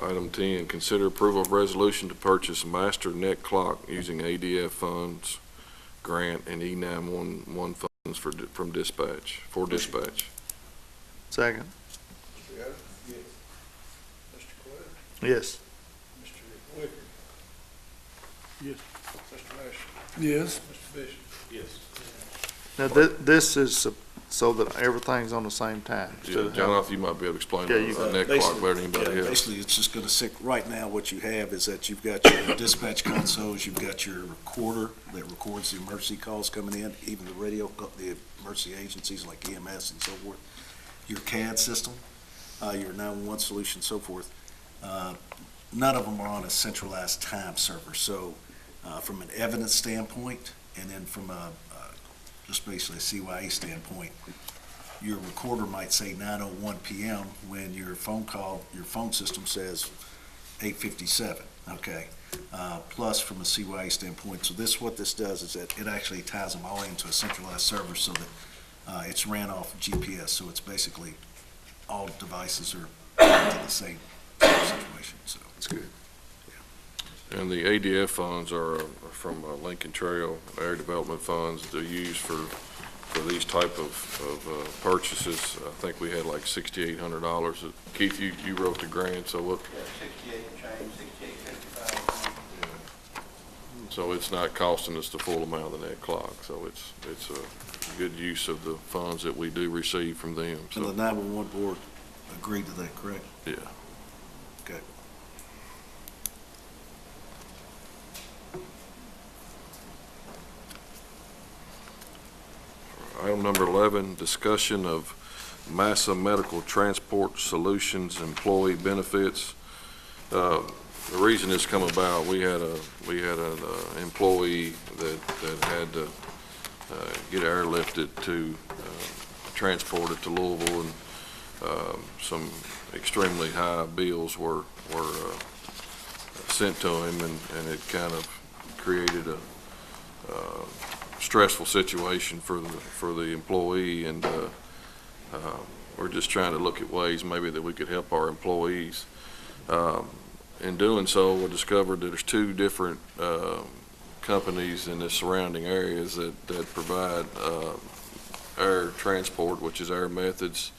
Item 10, consider approval of resolution to purchase a master net clock using ADF funds, grant, and E911 funds from dispatch, for dispatch. Second. Mr. Yoder? Yes. Mr. Cloud? Yes. Mr. Wicker? Yes. Mr. Lashley? Yes. Mr. Bishop? Yes. Now, this is so that everything's on the same time. Yeah, John, if you might be able to explain Yeah, the you- net clock better than anybody else. Basically, it's just gonna sit, right now, what you have is that you've got your dispatch consoles, you've got your recorder that records the emergency calls coming in, even the radio, the emergency agencies like EMS and so forth, your CAD system, your 911 solution, so forth. None of them are on a centralized time server, so from an evidence standpoint, and then from just basically a CYA standpoint, your recorder might say 9:01 p.m. when your phone system says 8:57, okay? Plus from a CYA standpoint, so what this does is that it actually ties them all into a centralized server so that it's ran off GPS, so it's basically all devices are to the same situation, so. That's good. And the ADF funds are from Lincoln Trail Area Development Funds. They're used for these type of purchases. I think we had like $6,800. Keith, you wrote the grant, so what? Yeah, 68 and change, 68.55. So it's not costing us the full amount of the net clock. So it's a good use of the funds that we do receive from them. And the So 911 board agreed to that, correct? yeah. Okay. Item number 11, discussion of Massa Medical Transport Solutions employee benefits. The reason this come about, we had an employee that had to get airlifted to transported to Louisville, and some extremely high bills were sent to him, and it kind of created a stressful situation for the employee, and we're just trying to look at ways maybe that we could help our employees. In doing so, we discovered that there's two different companies in the surrounding areas that provide air transport, which is Air Methods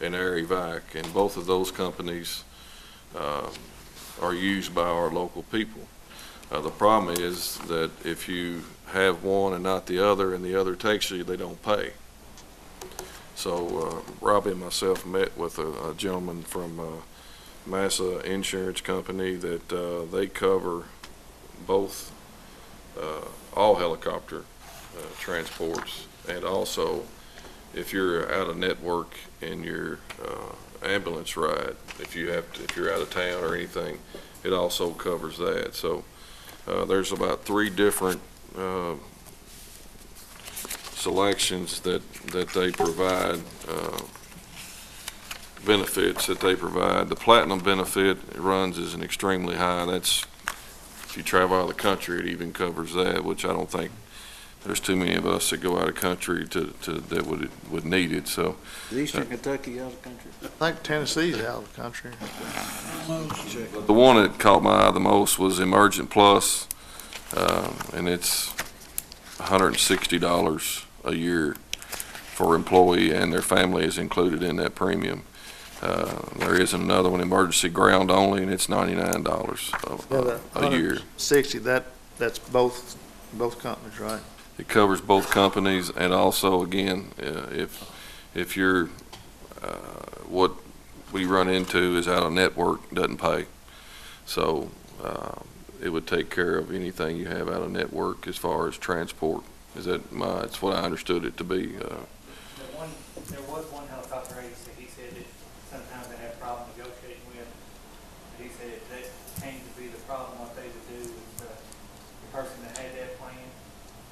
and Air Evac, and both of those companies are used by our local people. The problem is that if you have one and not the other, and the other takes you, they don't pay. So Robbie and myself met with a gentleman from Massa Insurance Company that they cover both all helicopter transports, and also if you're out of network in your ambulance ride, if you're out of town or anything, it also covers that. So there's about 3 different selections that they provide, benefits that they provide. The platinum benefit runs is an extremely high. That's, if you travel out of the country, it even covers that, which I don't think there's too many of us that go out of country that would need it. So Is Eastern Kentucky out of the country? I think Tennessee's out of the country. Check. the one that caught my eye the most was Emergent Plus, and it's $160 a year for employee, and their family is included in that premium. There is another one, Emergency Ground Only, and it's $99 a year. 60. That's both companies, right? It covers both companies, and also, again, if you're, what we run into is out of network, doesn't pay. So it would take care of anything you have out of network as far as transport. It's what I understood it to be. There was one helicopter agency, he said that sometimes they have problem negotiating with. He said that came to be the problem. What they would do is the person that had that plan,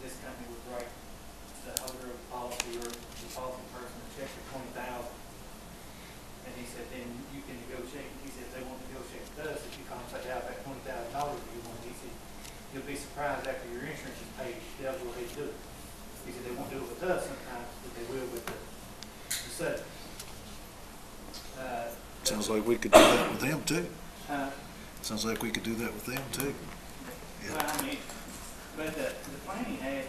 this company would write the holder of the policy or the policy person a check for $20,000. And he said then you can negotiate. He said if they won't negotiate with us, if you come and say, "How about $20,000 you want?" He said you'll be surprised after your insurance is paid, they'll go ahead and do it. He said they won't do it with us sometimes, but they will with the set. Sounds like we could do that with them too. Uh, Sounds like we could do that with them too. Well, I mean, but the planning ad,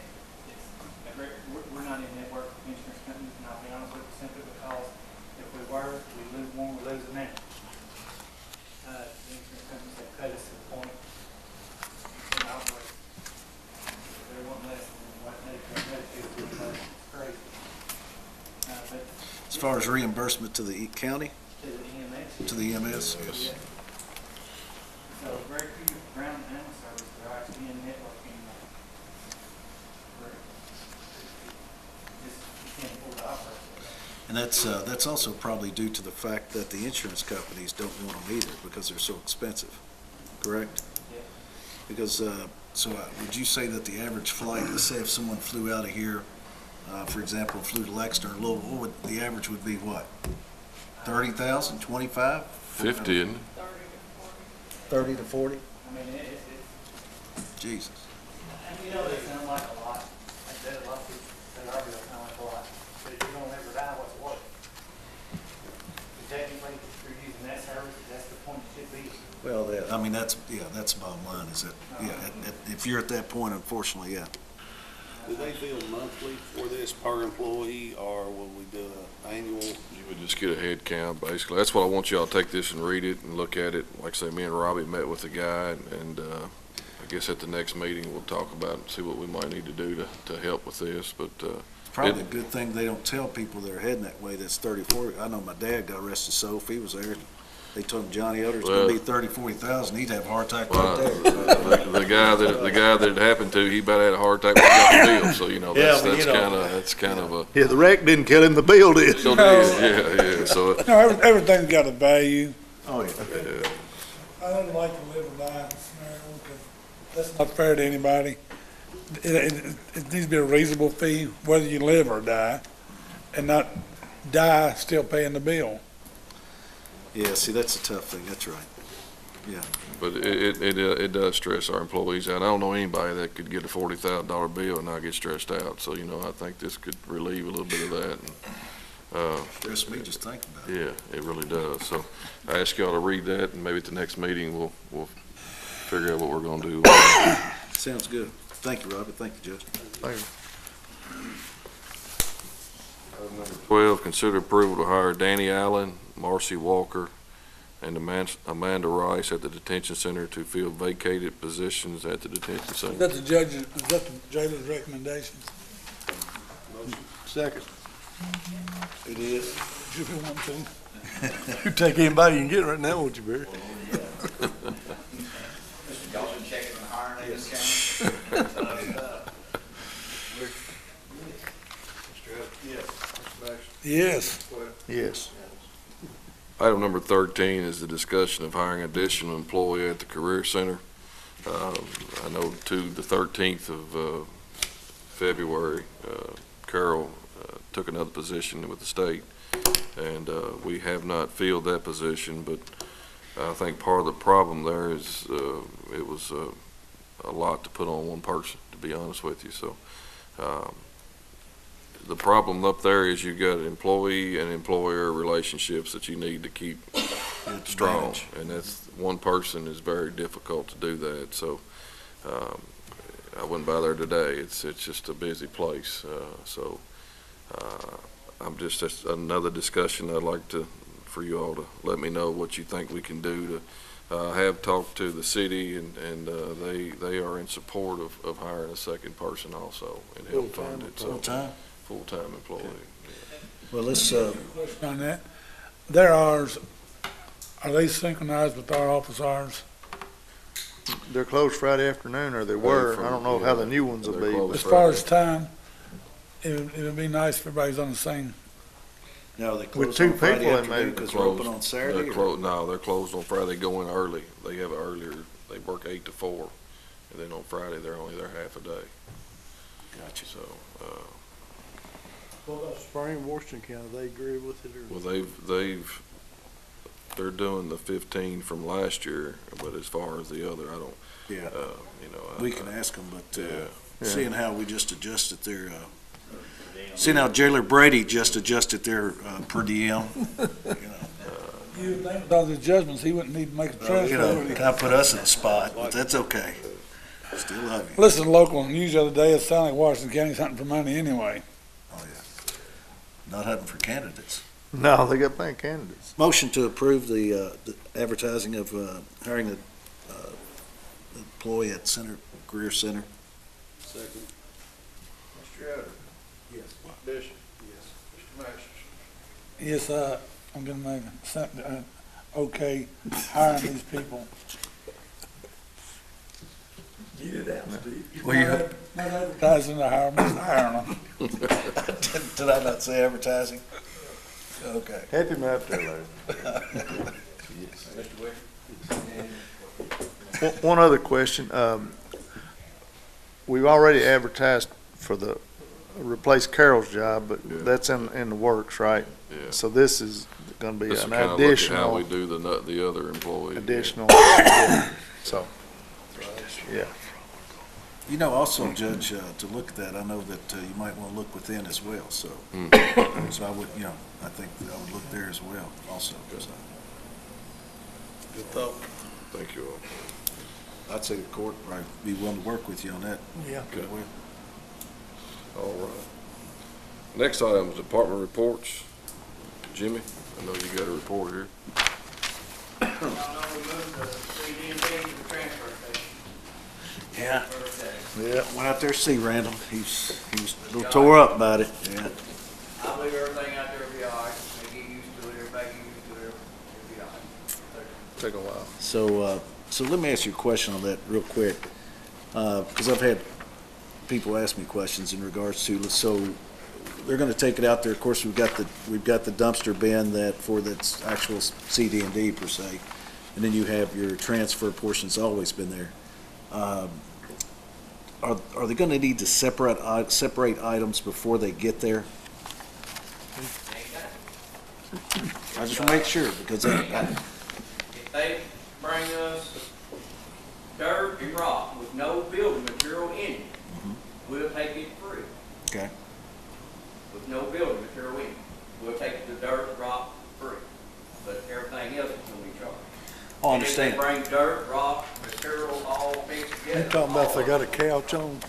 we're not in network insurance companies, and I'll be honest with you, simply because if we were, we lose one, we lose them now. The insurance companies have cut us to the point, in operate. They want less than what Medicaid is, it's crazy. But As far as reimbursement to the county, to the EMS. to the EMS, Yes. So very few ground animal services are actually in network anymore. Just, you can't afford to operate. and that's also probably due to the fact that the insurance companies don't want them either because they're so expensive, correct? Yeah. Because, would you say that the average flight, let's say if someone flew out of here, for example, flew to Lexington or Louisville, what would, the average would be what? 30,000, 25? 50, isn't it? 30 to 40? I mean, it's, Jesus. and you know, they sound like a lot. I said a lot of people say our bill sound like a lot. But if you don't ever die, what's it worth? Technically, if you're using that service, that's the point it should be. Well, I mean, that's the bottom line is that, if you're at that point, unfortunately, yeah. Do they bill monthly for this per employee, or will we do an annual? You would just get a head count, basically. That's what I want y'all to take this and read it and look at it. Like I say, me and Robbie met with the guy, and I guess at the next meeting, we'll talk about it and see what we might need to do to help with this, but, It's probably a good thing they don't tell people that are heading that way that's 30, 40. I know my dad got arrested, so if he was there, they told him Johnny Elder's gonna be 30, 40,000, he'd have a heart attack right there. the guy that it happened to, he about had a heart attack when he got the deal, so, you know, that's kind of a. Yeah, the wreck didn't kill him, the bill did. Still did, yeah, so, No, everything's got a value. Oh, yeah. yeah. I don't like to live or die scenario, because that's not fair to anybody. It needs to be a reasonable fee, whether you live or die, and not die still paying the bill. Yeah, see, that's a tough thing, that's right. Yeah. But it does stress our employees out. I don't know anybody that could get a $40,000 bill and not get stressed out, so, you know, I think this could relieve a little bit of that, and, Stress me just thinking about it. yeah, it really does. So I ask y'all to read that, and maybe at the next meeting, we'll figure out what we're gonna do. Sounds good. Thank you, Robert. Thank you, Judge. Thank you. 12, consider approval to hire Danny Allen, Marcy Walker, and Amanda Rice at the detention center to fill vacated positions at the detention Is center. that the jailer's recommendation? Second. It is. Do you want to? You take anybody you can get right now, won't you, Barry? Mr. Dawson checking on hiring in this county. Yes. Yes. Item number 13 is the discussion of hiring additional employee at the Career Center. I know to the 13th of February, Carol took another position with the state, and we have not filled that position, but I think part of the problem there is it was a lot to put on one person, to be honest with you. So the problem up there is you've got employee and employer relationships that you need to keep strong, and that's one person is very difficult to do that. So I went by there today. It's just a busy place. That's another discussion I'd like for you all to let me know what you think we can do to have talked to the city, and they are in support of hiring a second person also and help fund it. So full-time employee. Well, let's, Question on that. Their hours, are they synchronized with our office hours? They're closed Friday afternoon, or they were. I don't know how the new ones will They're be. closed As far as time, it would be nice if everybody's on the same. now they With close two on Friday people, it afternoon may- because we're open on Saturday? They're closed. No, they're closed on Friday. They go in early. They have an earlier. They work 8 to 4, and then on Friday they're only there half a day. Gotcha. So, What about Spring, Washington County, they agree with it, or? well, they're doing the 15 from last year, but as far as the other, I don't. Yeah, You know, we can ask them, but Yeah. seeing how we just adjusted their, seeing how Jailer Brady just adjusted their per diem, you know. You would think with all the judgments, he wouldn't need to make a transfer. You know, would he? kind of put us in a spot, but that's okay. Still love you. Listen to local news the other day, it sounded like Washington County's hunting for money anyway. Oh, yeah. Not hunting for candidates. No, they got plenty of candidates. Motion to approve the advertising of hiring an employee at Career Center. Second. Mr. Yoder? Yes. Mr. Bishop? Yes. Mr. Masters? Yes, I'm gonna make okay hiring these people. Get it out, Steve. Well, you- Not advertising to hire them, just hiring them. Did I not say advertising? Okay. Help him out there, Larry. Mr. Wicker? One other question. We've already advertised for the, replace Carol's job, but Yeah. that's in the works, right? Yeah. So this is gonna be This an will kind of look at how we additional, do the other employees. additional, so, yeah. You know, also, Judge, to look at that, I know that you might want to look within as well, so. So I would, I think I would look there as well, also. So Good thought. Thank you all. I'd say the court probably be willing to work with you on that. Yeah. Okay. Well, All right. Next item is department reports. Jimmy, I know you got a report here. Y'all know we moved the CD&D to the transfer station. Yeah. First day. Yeah. Went out there to see Randall. He was a little tore up about it, yeah. I believe everything out there will be all right. They get used to it, everybody get used to it, it'll be all right. Take a while. So let me ask you a question on that real quick, because I've had people ask me questions in regards to, so they're gonna take it out there. Of course, we've got the dumpster bin for that's actual CD&D per se, and then you have your transfer portion's always been there. Are they gonna need to separate items before they get there? I just wanna make sure, because If they bring us dirt and rock with no building material in it, we'll take it free. okay. With no building material in it, we'll take the dirt, rock free. But everything else is gonna be charged. I And if they understand. bring dirt, rock, material, all mixed together. You talking about if they got a all- couch on?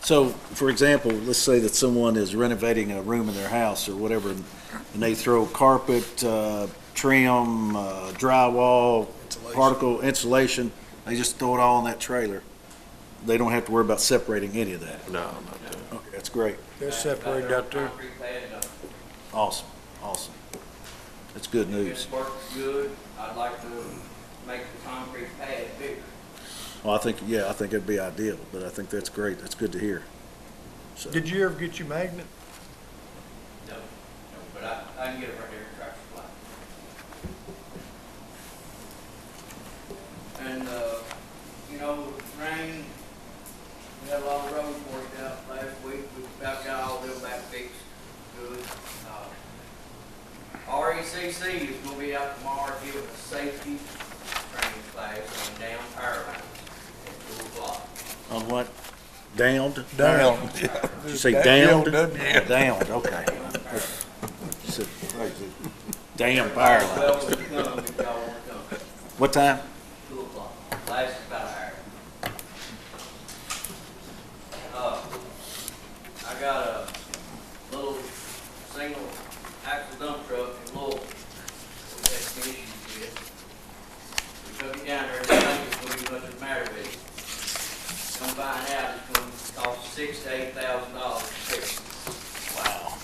So, for example, let's say that someone is renovating a room in their house or whatever, and they throw carpet, trim, drywall, particle insulation, they just throw it all in that trailer. They don't have to worry about separating any of that. No, not that. Okay, that's great. They're Got separated their out there. concrete pad done. Awesome, awesome. That's good If news. it works good, I'd like to make the concrete pad bigger. Well, I think it'd be ideal, but I think that's great. That's good to hear. So, Did you ever get your magnet? No, but I can get it right there at Tractor Supply. And, rain, we had a lot of roads worked out last week, we about got all them back fixed, good. RECC is gonna be out tomorrow giving a safety training class on down power lines at 2:00. on what? Downed? Down. Did you say downed? Yeah. Downed, okay. You said, damn fire line. Well, we come if y'all wanna come, What time? 2:00, lasts about an hour. I got a little single axle dump truck in Louisville. We had some issues with. We took it down there and didn't think it was gonna be much of a matter with it. Come find out it's gonna cost $6,000 to $8,000 to fix it. Wow.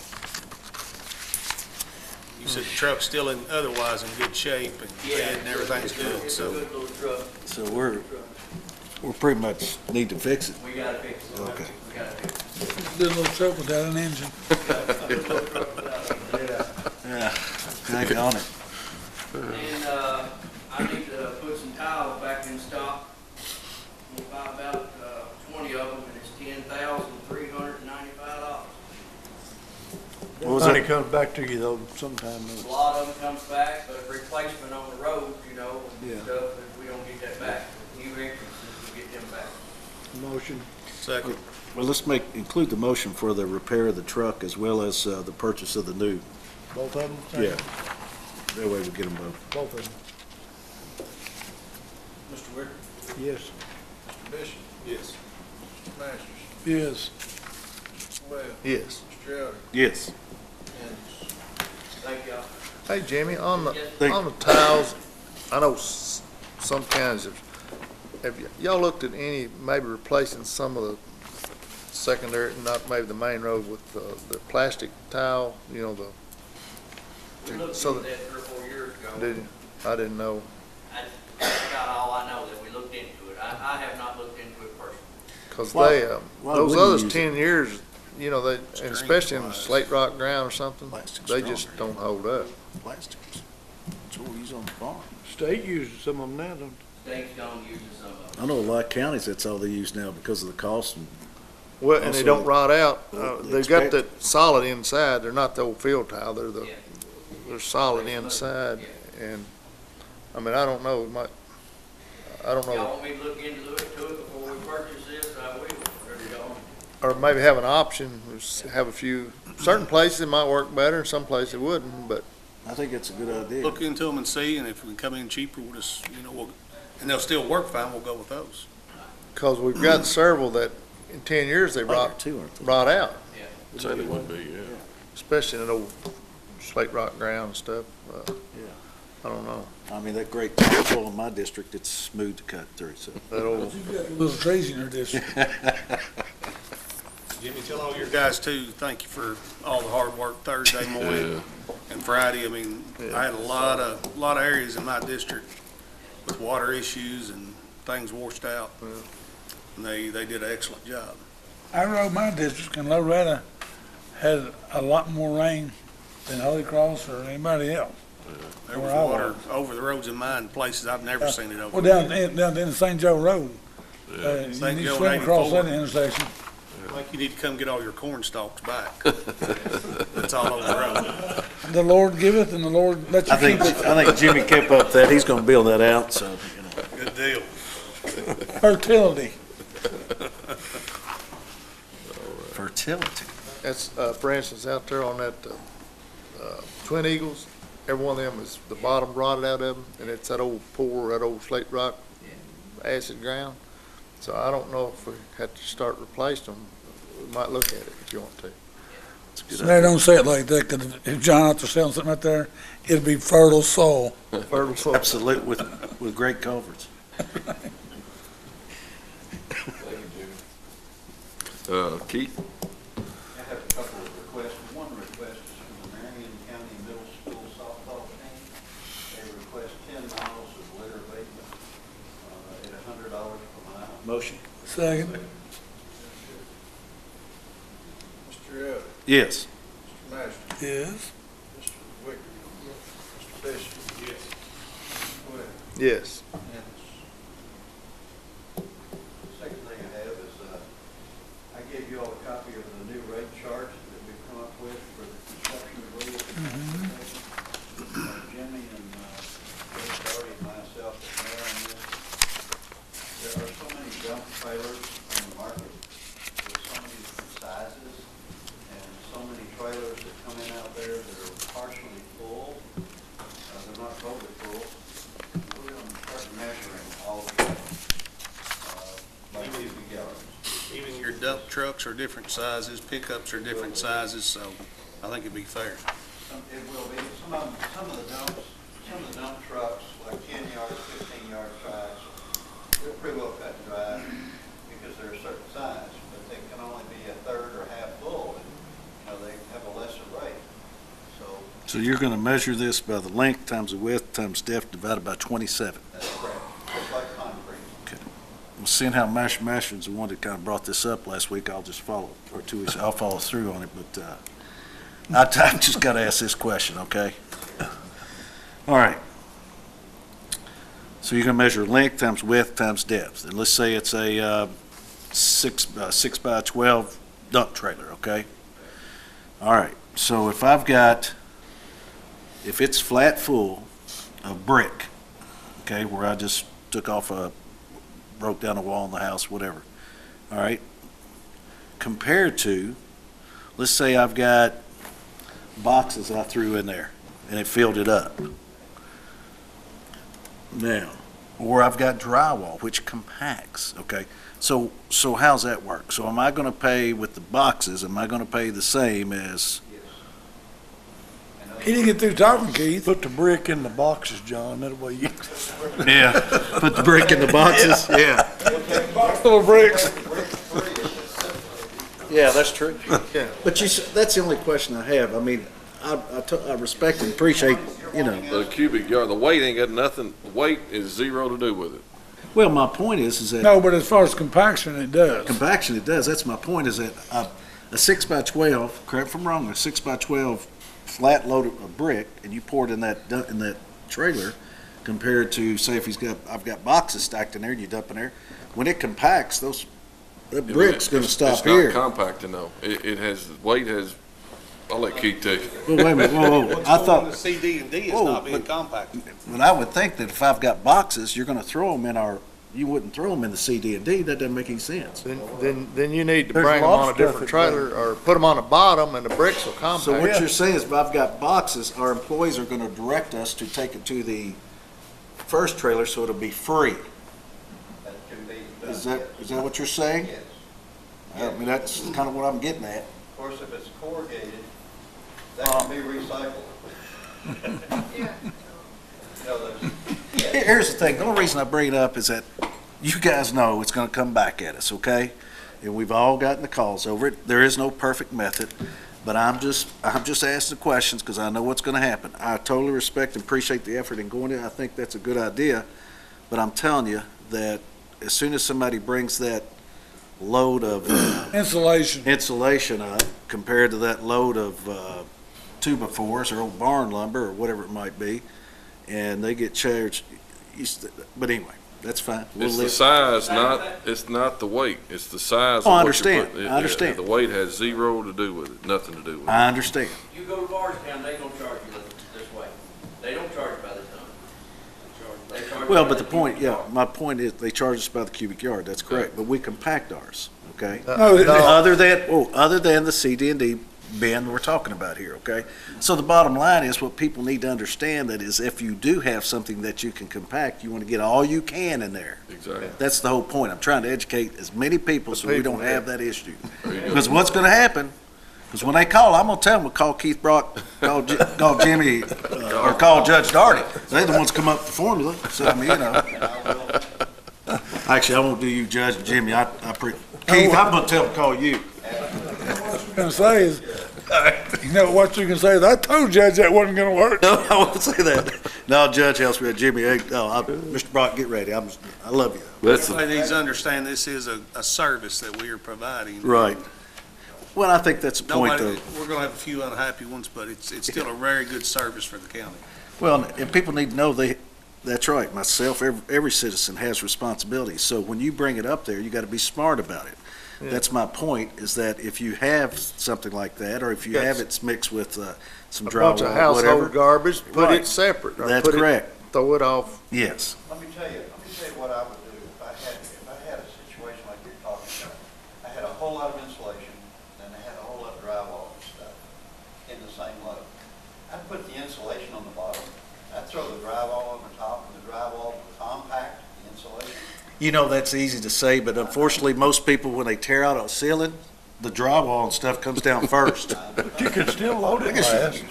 You said the truck's still otherwise in good shape and Yeah, and everything's good, It's a so. good little truck. So we're pretty much need to fix it. We gotta fix it. Okay. We gotta fix it. Good little truck without an engine. Yeah. Thank you on it. And, I need to put some tiles back in stock. We'll buy about, 20 of them, and it's $10,395. What was Money that? comes back to you though sometime. A lot of them comes back, but replacement on the road, Yeah. and stuff, if we don't get that back. New entrances, we get them back. Motion. Second. Well, let's include the motion for the repair of the truck as well as the purchase of the new. Both of them? Yeah. That way we get them both. Both of them. Mr. Wicker? Yes. Mr. Bishop? Yes. Mr. Masters? Yes. Mr. Webb? Yes. Mr. Elder? Yes. Unanimous. Thank y'all. Hey, Jimmy, on the, Thank- on the tiles, I know some counties have y'all looked at any, maybe replacing some of the secondary, not maybe the main road with the plastic tile, you know, We looked So into that 3 or 4 years ago. I didn't know. That's about all I know, that we looked into it. I have not looked into it personally. Cause Why- they, why those wouldn't you others use 10 years, you know, they, and especially in Strength-wise. slate rock ground or something, Plastic's they just stronger. don't hold up. Plastics. That's what we use on the farm. State uses some of them now, don't State's gone using some of them. I know a lot of counties, that's all they use now because of the cost and Well, and they Also, don't rot out. the They've got expect- that solid inside. They're not the old field tile. Yeah. They're solid inside. And, I mean, I don't know, it might, I don't Y'all know. want me to look into it before we purchase this, I will. Or y'all- Or maybe have an option, just have a few, certain places it might work better, and some places it wouldn't, but I think it's a good idea. Look into them and see, and if we come in cheaper, we'll just, and they'll still work fine, we'll go with those. because we've got several that in 10 years they I think they're rot, two, aren't they? rot out, Say they would be, yeah. especially in old slate rock ground and stuff. I don't know. I mean, that great topsoil in my district, it's smooth to cut through, so. That old, You've got little trees in your district. Jimmy, tell all your guys too, thank you for all the hard work Thursday morning and Friday. I mean, I had a lot of areas in my district with water issues and things washed out. And they did an excellent job. I rode my district, and Loretta had a lot more rain than Holy Cross or anybody else. There was Where I water was. over the roads in mine, places I've never seen it over. Well, down the end of St. Joe Road. You St. need Joe to swim and across 84. that intersection. Like you need to come get all your corn stalks back. It's all over the road. The Lord giveth and the Lord lets you keep it. I think Jimmy kept up that, he's gonna build that out, so, Good deal. Fertility. fertility. that's, for instance, out there on that, Twin Eagles, every one of them is, the bottom rotted out of them, and it's that old poor, that old slate rock, acid ground. So I don't know if we had to start replacing them. We might look at it if you want to. It's a good So they idea. don't say it like that, 'cause if John out there selling something out there, it'd be fertile soil. Fertile soil. Absolutely, with great culverts. Keith? I have a couple of requests. One request is from the Marion County Middle School softball team. They request 10 miles of litter abatement at $100 per mile. Motion? Second. Mr. Elder? Yes. Mr. Masters? Yes. Mr. Wicker? Mr. Bishop? Yes. Mr. Webb? Yes. Unanimous. Second thing I have is, I gave you all a copy of the new rate chart that we've come up with for the construction of roads. Jimmy and Dave Doherty and myself are there on this. There are so many dump trailers on the market with so many different sizes and so many trailers that come in out there that are partially full. They're not totally full. We're going to start measuring all of them by cubic yards. Even your dump trucks are different sizes, pickups are different sizes, so I think it'd be fair. It will be, some of the dump trucks, like 10-yard, 15-yard tracks, they're pretty well cut and dry because they're a certain size, but they can only be a third or half full, and, they have a lesser rate. So So you're gonna measure this by the length times the width times depth divided by 27. that's correct, just like concrete. Well, seeing how Mashion's the one that kind of brought this up last week, I'll just follow, or 2 weeks, I'll follow through on it, but, I've just gotta ask this question, okay? All right. So you're gonna measure length times width times depth, and let's say it's a, 6 by 12 dump trailer, okay? All right, so if it's flat full of brick, okay, where I just took off broke down a wall in the house, whatever, all right? Compared to, let's say I've got boxes I threw in there, and it filled it up. Now, or I've got drywall, which compacts, okay? So how's that work? So am I gonna pay with the boxes, am I gonna pay the same as, He didn't get through talking, Keith. Put the brick in the boxes, John, that way you. yeah, put the brick in the boxes? Yeah. Full of bricks. Yeah, that's true. Yeah. But that's the only question I have. I mean, I respect and appreciate, you know. The cubic yard, the weight ain't got nothing, the weight is zero to do with it. Well, my point is that No, but as far as compaction, it does. compaction, it does. That's my point, is that a 6x12, correct me if I'm wrong, a 6x12 flat load of brick, and you pour it in that trailer, compared to, say, I've got boxes stacked in there, and you dump in there, when it compacts, that brick's gonna stop here. It's not compacting though. It has, weight has, I'll let Keith tell you. Well, wait a minute, whoa, I The thought, CD&D is Whoa, not being but- compacted. but I would think that if I've got boxes, you're gonna throw them you wouldn't throw them in the CD&D, that doesn't make any sense. Then you need to There's bring a them lot on a of stuff different that trailer or put them on the bottom and the bricks will So compact. what you're saying is if I've got boxes, our employees are gonna direct us to take it to the first trailer, so it'll be free. That can be done. Is that what you're saying? Yes. I mean, that's kind of what I'm getting at. Of course, if it's corrugated, that can be recycled. You know, Here's the thing, the only reason I bring it up is that you guys know it's gonna come back at us, okay? And we've all gotten the calls over it. There is no perfect method, but I'm just asking the questions because I know what's gonna happen. I totally respect and appreciate the effort in going in. I think that's a good idea. But I'm telling you that as soon as somebody brings that load of Insulation. insulation up compared to that load of 2x4s or old barn lumber or whatever it might be, and they get charged, but anyway, that's fine. We'll It's the live- size, it's not the weight, it's the size. Oh, I of what you understand. put- I understand. The weight has zero to do with it, nothing to do with it. I understand. You go to Bardstown, they gonna charge you this way. They don't charge by the ton. They charge Well, by but the point, cubic yeah, yard. my point is, they charge us by the cubic yard, that's correct, but we compact ours, okay? No, Other than the CD&D bin we're talking about here, okay? So the bottom line is, what people need to understand, that is, if you do have something that you can compact, you want to get all you can in there. Exactly. That's the whole point. I'm trying to educate as many people so we people, don't yeah. have that issue. There you go. Because what's gonna happen, because when they call, I'm gonna tell them to call Keith Brock, call Jimmy, or call Judge Darty. They're the ones come up with the formula, so I mean, you know. Actually, I won't do you, Judge Jimmy, Keith, I'm gonna tell them to call you. What you're gonna say is, you know, what you can say is, I told Judge that wasn't gonna work. No, I won't say that. No, Judge helps me, Jimmy, Mr. Brock, get ready, I love you. That's, the- Everybody needs to understand this is a service that we are providing. Right. Well, I think that's the point, Nobody, though. we're gonna have a few unhappy ones, but it's still a very good service for the county. Well, and people need to know that's right, myself, every citizen has responsibilities, so when you bring it up there, you gotta be smart about it. Yeah. That's my point, is that if you have something like that, or if you have it mixed with some A bunch of drywall, household whatever. garbage, put Right. it separate. or That's put it- correct, Throw it off. yes. Let me tell you what I would do if I had a situation like you're talking about. I had a whole lot of insulation, and I had a whole lot of drywall and stuff in the same load. I'd put the insulation on the bottom, I'd throw the drywall on the top, and the drywall would compact the insulation. You know, that's easy to say, but unfortunately, most people, when they tear out a ceiling, the drywall and stuff comes down first. You can still load it last.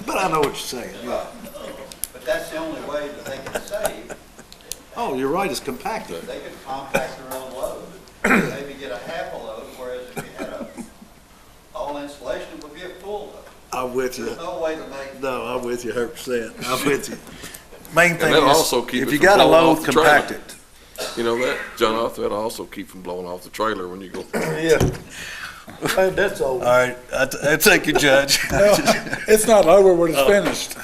But I know what you're saying. But that's the only way that they can save. Oh, you're right, it's compacted. They could compact their own load, maybe get a half a load, whereas if you had all insulation, it would be a full load. I'm with you. There's no way to make. No, I'm with you 100%. I'm with you. Main thing that'll is, also keep if it you from got a blowing load, off the trailer. compact it. you know that, John, that'll also keep from blowing off the trailer when you go. Yeah. That's all. All right, I take you, Judge. It's not over when it's finished.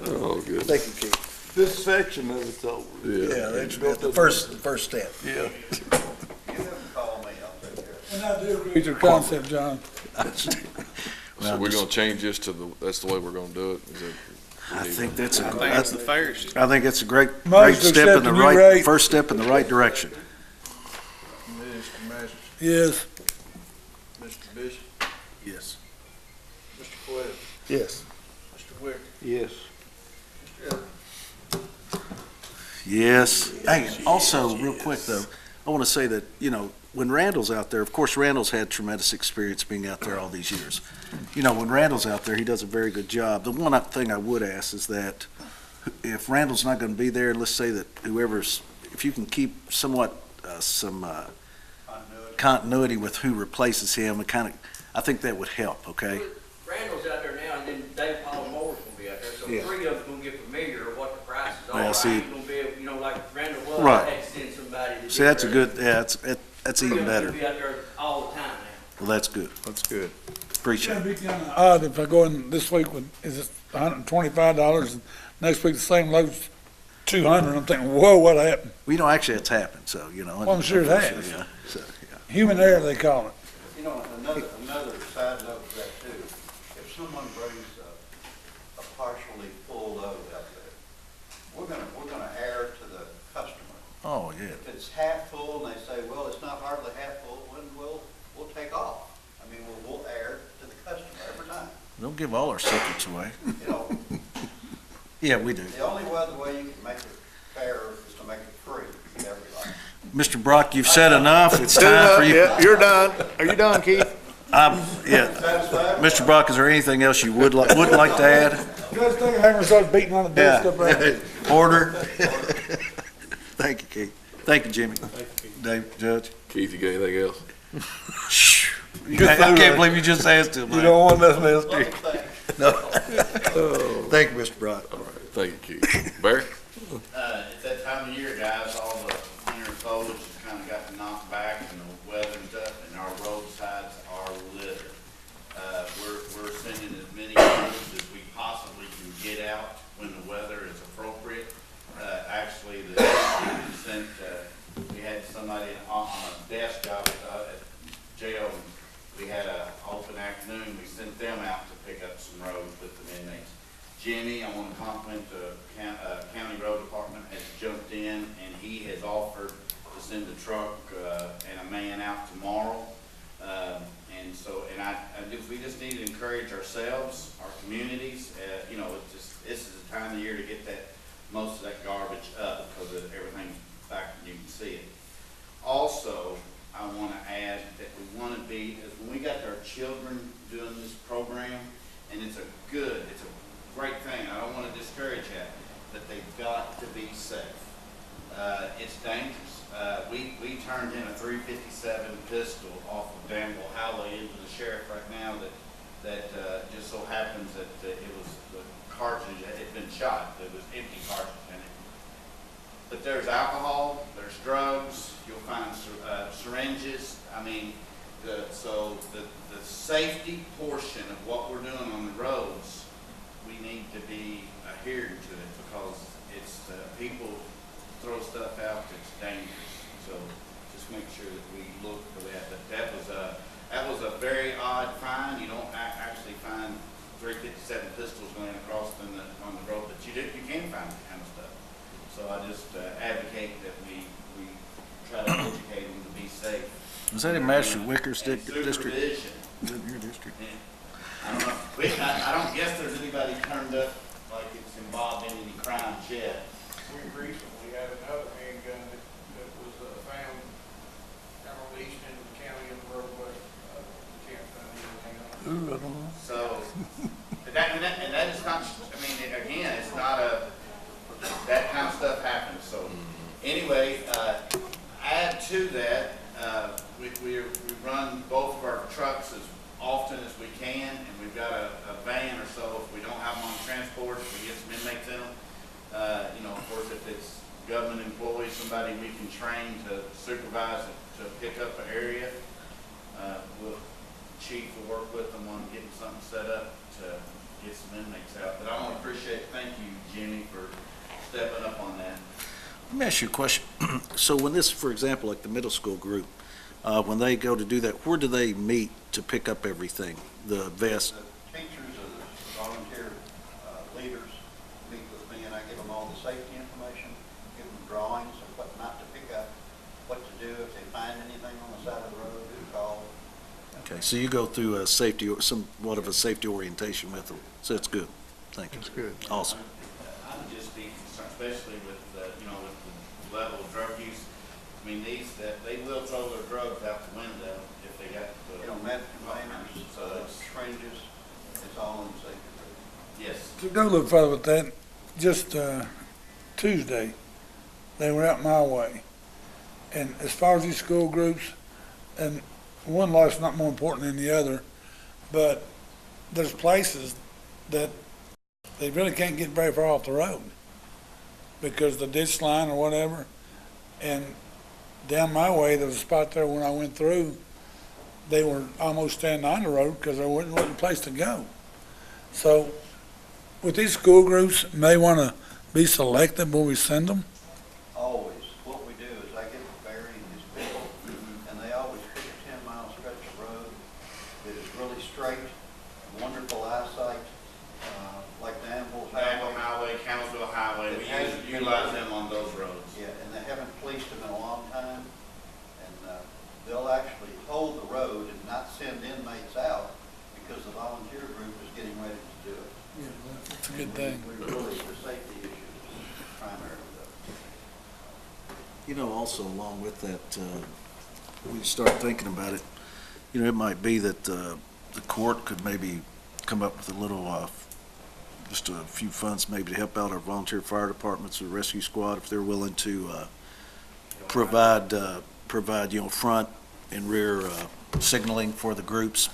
Oh, good. Thank you, Keith. This section of it's over. Yeah, that's the first step. Yeah. You have to call me, I'll take care of it. And I do agree with your concept, John. So we're gonna change this to that's the way we're gonna do it? Is it? I think that's I think it's the fairest. I think it's a great Most step in the accept the new right, rate. first step in the right direction. Mr. Masters, Yes. Mr. Bishop, Yes. Mr. Quest, Yes. Yes. Yes. Hey, also, real quick though, I want to say that, you know, when Randall's out there, of course, Randall's had tremendous experience being out there all these years. You know, when Randall's out there, he does a very good job. The one thing I would ask is that if Randall's not going to be there, let's say that whoever's, if you can keep somewhat, some, continuity with who replaces him, and kind of, I think that would help, okay? Randall's out there now, and then Dave Moore's gonna be out there, so Yeah. three of them's gonna get familiar with what the prices are. Well, I see- ain't gonna be able, you know, like Randall was, Right. I had to send somebody to. See, that's a good, yeah, that's even better. Three of them will be out there all the time now. Well, that's good. That's good. Appreciate It'd it. be kind of odd if I go in this week with, is it $125, and next week the same load's 200, I'm thinking, whoa, what happened? Well, you know, actually, it's happened, so, you know. Well, I'm sure it has. Yeah, so, yeah. Human error, they call it. You know, another side note to that too, if someone brings a partially full load out there, we're gonna err to the customer. Oh, yeah. If it's half full and they say, well, it's not hardly half full, then we'll take off. I mean, we'll err to the customer every time, Don't give all our secrets away. you know. Yeah, we do. The only other way you can make it fair is to make it free to everybody. Mr. Brock, you've said enough. It's time for you. Yeah, you're done. Are you done, Keith? Yeah. Satisfied? Mr. Brock, is there anything else you would like to add? Just take a hammer and start beating on the desk up there. Order. Thank you, Keith. Thank you, Jimmy. Dave, Judge. Keith, you got anything else? I can't believe you just asked him. You don't want nothing else, do you? No. Thank you, Mr. Brock. All right, thank you, Keith. Barry? It's that time of year, guys, all the winter foliage has kind of gotten knocked back and the weather and stuff, and our roadsides are littered. We're sending as many crews as we possibly can get out when the weather is appropriate. Actually, we had somebody on a desk job at jail. We had an open afternoon. We sent them out to pick up some roads with the inmates. Jimmy, I want to compliment the county road department, has jumped in, and he has offered to send a truck and a man out tomorrow. We just need to encourage ourselves, our communities, you know, this is the time of year to get most of that garbage up, because everything's back and you can see it. Also, I want to add that we want to be, as when we got our children doing this program, and it's a great thing, I don't want to discourage that, but they've got to be safe. It's dangerous. We turned in a .357 pistol off of Danville Highway into the sheriff right now that just so happens that it was the cartridge that had been shot. There was empty cartridge in it. But there's alcohol, there's drugs, you'll find syringes. I mean, the safety portion of what we're doing on the roads, we need to be adhering to it, because it's people throw stuff out that's dangerous. So just make sure that we look for that. But that was a very odd find. You don't actually find .357 pistols going across on the road, but you can find that kind of stuff. So I just advocate that we try to educate them to be safe. Was that in Master Wicker's And district? supervision. Your district. I don't know. I don't guess there's anybody turned up like it's involved in any crimes yet. We recently had another handgun that was found down on the east end of the county in the roadway. Can't find anything on it. Ooh, I don't know. So, and that is not, I mean, again, it's not that kind of stuff happens. So, anyway, add to that, we run both of our trucks as often as we can, and we've got a van or so. If we don't have them on transport, if we get some inmates in them, you know, of course, if it's government employees, somebody we can train to supervise it, to pick up an area, chief will work with them on getting something set up to get some inmates out. But I want to thank you, Jimmy, for stepping up on that. Let me ask you a question. So when this, for example, like the middle school group, when they go to do that, where do they meet to pick up everything? The vest? The teachers or the volunteer leaders meet with me, and I give them all the safety information, give them drawings of what not to pick up, what to do if they find anything on the side of the road, who to call. Okay, so you go through a safety, or somewhat of a safety orientation with them, so it's good. Thank you. That's good. Awesome. I would just be concerned, especially with, you know, with the level of drug use. I mean, they will throw their drugs out the window if they got the. You know, meth containers, syringes, it's all in the safety room. Yes. To go a little further with that, just Tuesday, they were out my way. And as far as these school groups, and one life's not more important than the other, but there's places that they really can't get very far off the road because the ditch line or whatever. And down my way, there was a spot there when I went through, they were almost standing on the road because there wasn't a place to go. So with these school groups, may want to be selective when we send them. Always. What we do is I get Barry and his people, and they always pick a 10-mile stretch of road that is really straight, wonderful eyesight, like the Danville Highway, Councilville Highway. We utilize them on those roads. Yeah, and they haven't policed them in a long time, and they'll actually hold the road and not send inmates out because the volunteer group is getting ready to do it. Yeah, that's a good thing. We really, the safety issue is primary though. You know, also along with that, we start thinking about it, you know, it might be that the court could maybe come up with a little, just a few funds maybe to help out our volunteer fire departments or rescue squad if they're willing to provide, you know, front and rear signaling for the groups.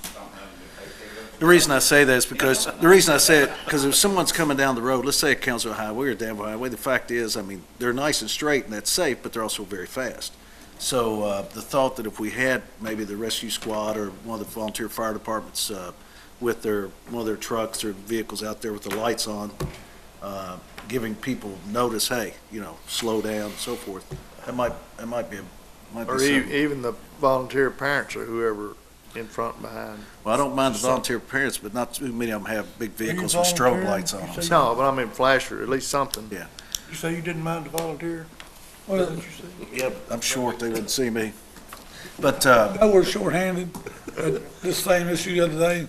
The reason I say that is because, if someone's coming down the road, let's say a Council Highway or Danville Highway, the fact is, I mean, they're nice and straight and that's safe, but they're also very fast. So the thought that if we had maybe the rescue squad or one of the volunteer fire departments with one of their trucks or vehicles out there with the lights on, giving people notice, hey, you know, slow down and so forth, that might be Or something. even the volunteer parents or whoever in front and behind. Well, I don't mind the volunteer parents, but not too many of them have big vehicles with strobe volunteering? lights on You them. say- No, but I mean flasher, at least something. Yeah. You say you didn't mind the volunteer? Well, Yep, I'm sure they wouldn't see me. But, I was shorthanded. This same issue the other day,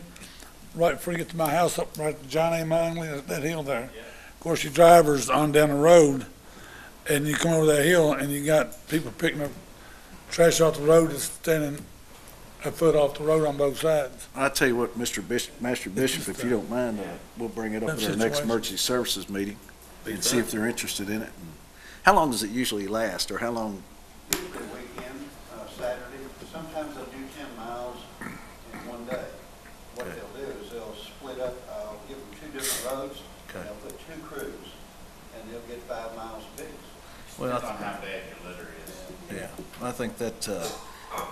right before you get to my house up right at John A. Mingley, that hill there. Of course, your driver's on down the road and you come over that hill and you got people picking up trash off the road that's standing a foot off the road on both sides. I tell you what, Master Bishop, if you don't mind, we'll bring it up at our next emergency services meeting and see if they're interested in it. How long does it usually last, or how long? Usually weekend, Saturday, sometimes they'll do 10 miles in one day. What Okay. they'll do is they'll split up, give them 2 different roads, Okay. and they'll put 2 crews, and they'll get 5 miles apiece. Well, Depends on how bad your litter is. Yeah, I think that,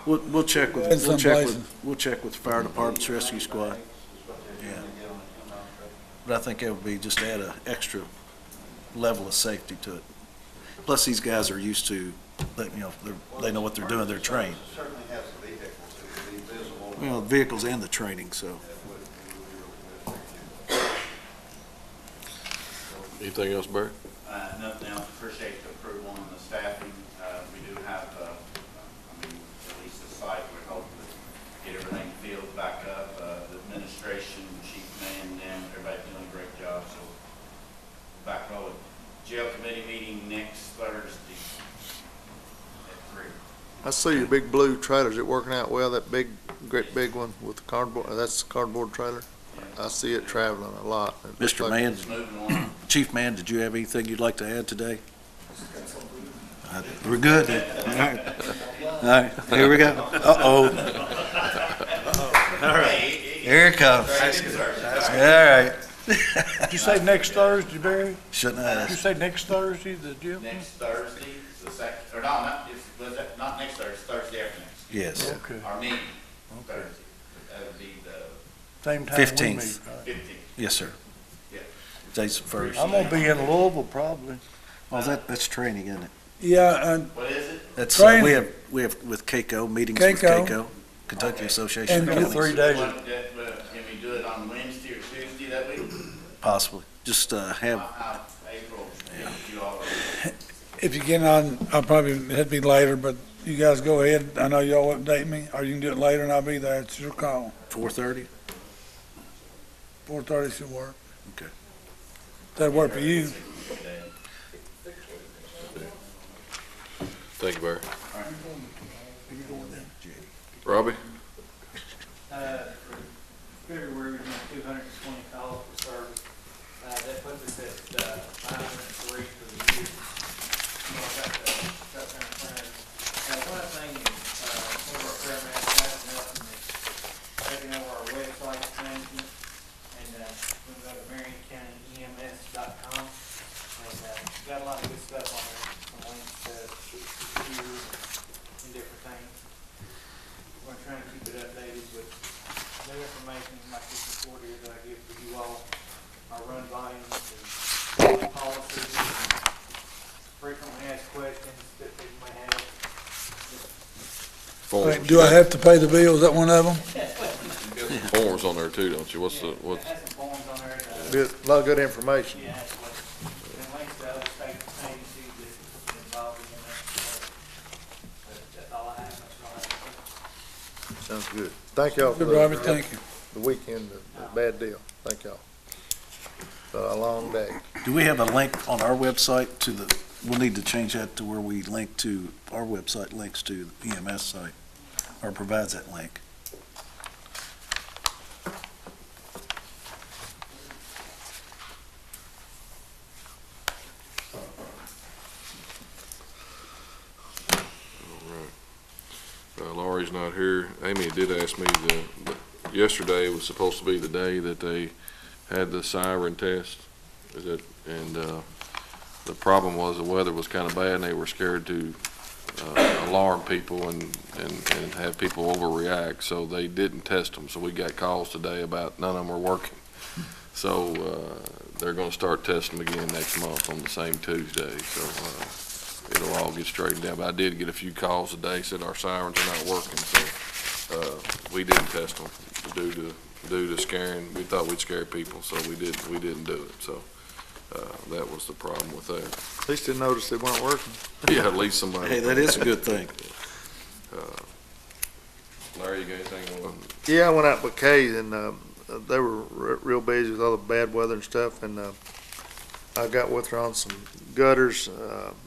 we'll check with, In some places. we'll check with the fire department's rescue squad. Is what they're Yeah. doing to get on a 10-mile stretch. But I think it would be just add an extra level of safety to it. Plus, these guys are used to, you know, they know what they're doing, they're trained. It certainly has the vehicles, it would be visible. Well, vehicles and the training, so. Anything else, Barry? Nothing else. Appreciate the approval on the staffing. We do have, at least the site, we're hoping to get everything filled back up. The administration, chief man, them, everybody's doing a great job, so back rolling. Jail committee meeting next Thursday at 3. I see your big blue trailers. It working out well, that great big one with the cardboard, that's the cardboard trailer. I see it traveling a lot. It looks Mr. like- Mann, It's moving along. Chief Man, did you have anything you'd like to add today? We're good. All right. All right, here we go. Uh-oh. All right, here it comes. All right. Did you say next Thursday, Barry? Shouldn't Did you ask. say next Thursday, the gym? Next Thursday, the second, or not next Thursday, Thursday after next. Yes. Okay, Our meeting, Thursday. That would be the same time we 15th. meet. right? 15th. Yes, sir. Yeah. Day's the first. I'm gonna be in Louisville probably. Well, that's training, isn't it? Yeah, and What is it? That's, Training. we have with CAECO, meetings with CAECO. CAECO, Kentucky Association And of Get Counties. 3 days. Can we do it on Wednesday or Tuesday that week? Possibly. Just have, April, you all. if you get on, I'll probably, it'd be later, but you guys go ahead. I know y'all update me, or you can do it later and I'll be there. It's your call. 4:30? 4:30 should work. That'd work for you. Thank you, Barry. Robbie? For February, we had 220 calls for service. That puts us at 503 for the year. So I got that in front of me. One thing, one of our paramedics has nothing is taking over our website management, and we go to MarionCountyEMS.com, and got a lot of good stuff on there, some links to computers and different things. We're gonna try and keep it updated with new information like this report here that I give to you all, our run volumes and policies, and frequently asked questions that people may have. Forms. Do I have to pay the bill? Is that one of them? Forms on there too, don't you? What's the, It has some forms on there that, Good, a lot of good information. yeah, and links to other state agencies that are involved in that. But that's all I have, Mr. Rogers. Sounds good. Thank y'all for Good, Robbie, thank you. the weekend, a bad deal. Thank y'all. A long day. Do we have a link on our website to the, we'll need to change that to where we link to, our website links to the EMS site, or provides that link. Laurie's not here. Amy did ask me yesterday was supposed to be the day that they had the siren test. And the problem was the weather was kind of bad and they were scared to alarm people and have people overreact. So they didn't test them. So we got calls today about none of them were working. So they're going to start testing them again next month on the same Tuesday. So it'll all get straightened out. But I did get a few calls today, said our sirens are not working, so we didn't test them due to scaring. We thought we'd scare people, so we didn't do it. So that was the problem with that. At least they noticed they weren't working. Yeah, at least somebody. Hey, that is a good thing. Larry, you got anything on? Yeah, I went out with Kay and they were real busy with all the bad weather and stuff, and I got with her on some gutters.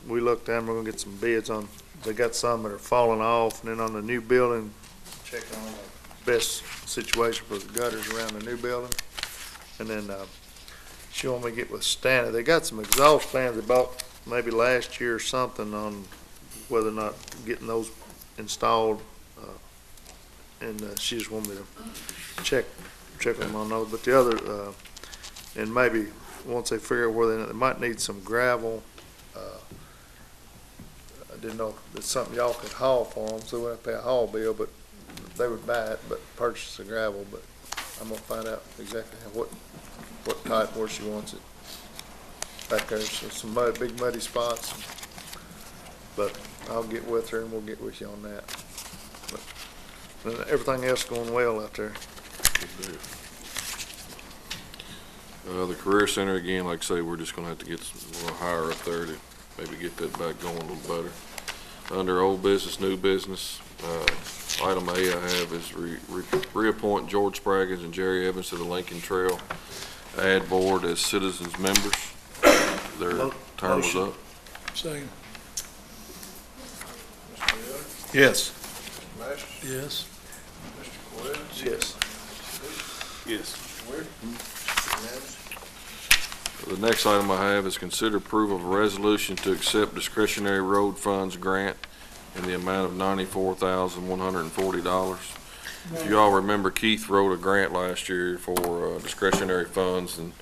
We looked down, we're gonna get some bids on, they got some that are falling off, and then on the new building, checking on the best situation for the gutters around the new building. And then she wanted me to get with Stanley. They got some exhaust fans they bought maybe last year or something on whether or not getting those installed. And she just wanted me to check them on those. But the other, and maybe once they figure out where they might need some gravel. I didn't know if it's something y'all could haul for them, so we wouldn't have to pay a haul bill, but they would buy it, but purchase the gravel. But I'm gonna find out exactly what type, where she wants it. Back there, so some big muddy spots. But I'll get with her and we'll get with you on that. But everything else going well out there. The Career Center, again, like I say, we're just gonna have to get a little higher up there to maybe get that back going a little better. Under old business, new business, item A I have is reappoint George Spraggins and Jerry Evans to the Lincoln Trail Ad Board as citizens members. Their term was up. Second. Yes. Yes. Yes. Yes. The next item I have is consider approval of a resolution to accept discretionary road funds grant in the amount of $94,140. If you all remember, Keith wrote a grant last year for discretionary funds, and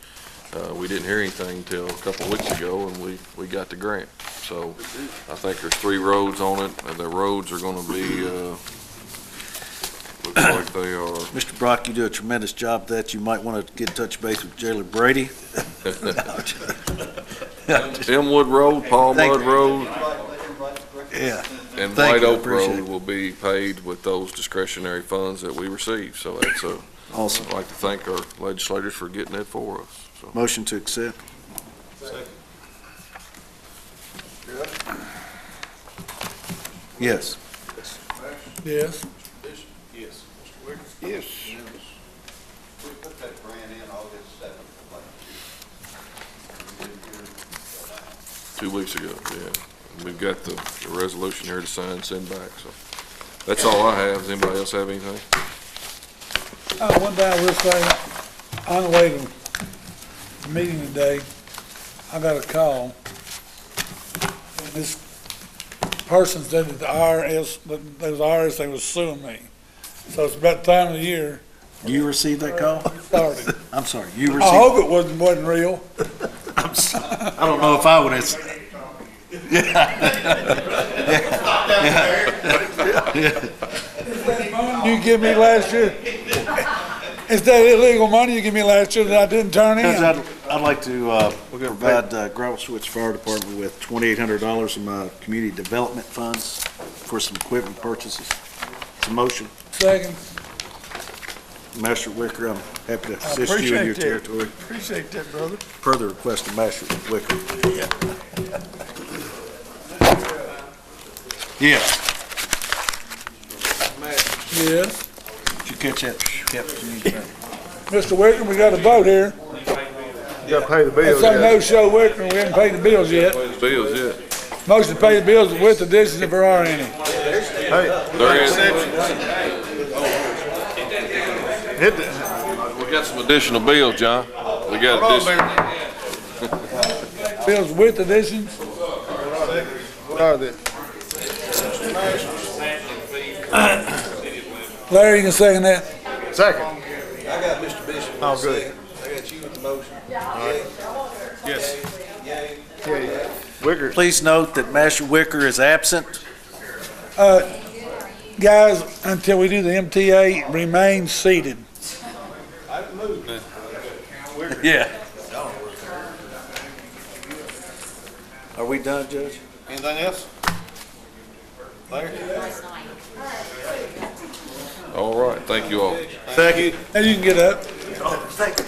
we didn't hear anything until a couple of weeks ago, and we got the grant. So I think there's 3 roads on it, and the roads are going to be, looks like they are. Mr. Brock, you do a tremendous job that. You might want to get in touch base with Jailer Brady. Elmwood Road, Paul Thank Mudd you. Road, Yeah. and Thank White you, I Oak appreciate Road it. will be paid with those discretionary funds that we receive. So that's Awesome. I'd like to thank our legislators for getting that for us. So. Motion to accept. Yes. Yes. Yes. Yes. We put that grant in August 7th. 2 weeks ago, yeah. We've got the resolution here to sign and send back, so. That's all I have. Does anybody else have anything? One thing I will say, on the way to the meeting today, I got a call. And this person said that the IRS, they was suing me. So it's about the time of the year You received that call? started. I'm sorry, you I received, hope it wasn't real. I don't know if I would have, You give me last year, is that illegal money you give me last year that I didn't turn in? Judge, I'd like to provide Gravel Switch Fire Department with $2,800 in my community development funds for some equipment purchases. It's a motion. Second, Master Wicker, I'm happy to I assist you in your appreciate that. territory. Appreciate that, brother. Further request of Master Wicker. Yeah. yes. Did you catch that? Mr. Wicker, we got a vote here. You gotta pay the bills. It's a no-show Wicker, we haven't paid the bills yet. Bills, yeah. Motion to pay the bills with additions if there are any. Hey, There is. hit the, We got some additional bills, John. We got additional. Bills with additions? what are they? Larry, you can second that? Second. I got Mr. Bishop. Oh, good. I got you with the motion. Yes. Yeah, Wicker, Please note that Master Wicker is absent. Guys, until we do the MTA, remain seated. Yeah. Are we done, Judge? Anything else? Larry? All right, thank you all. Thank you. Now you can get up. Thank you.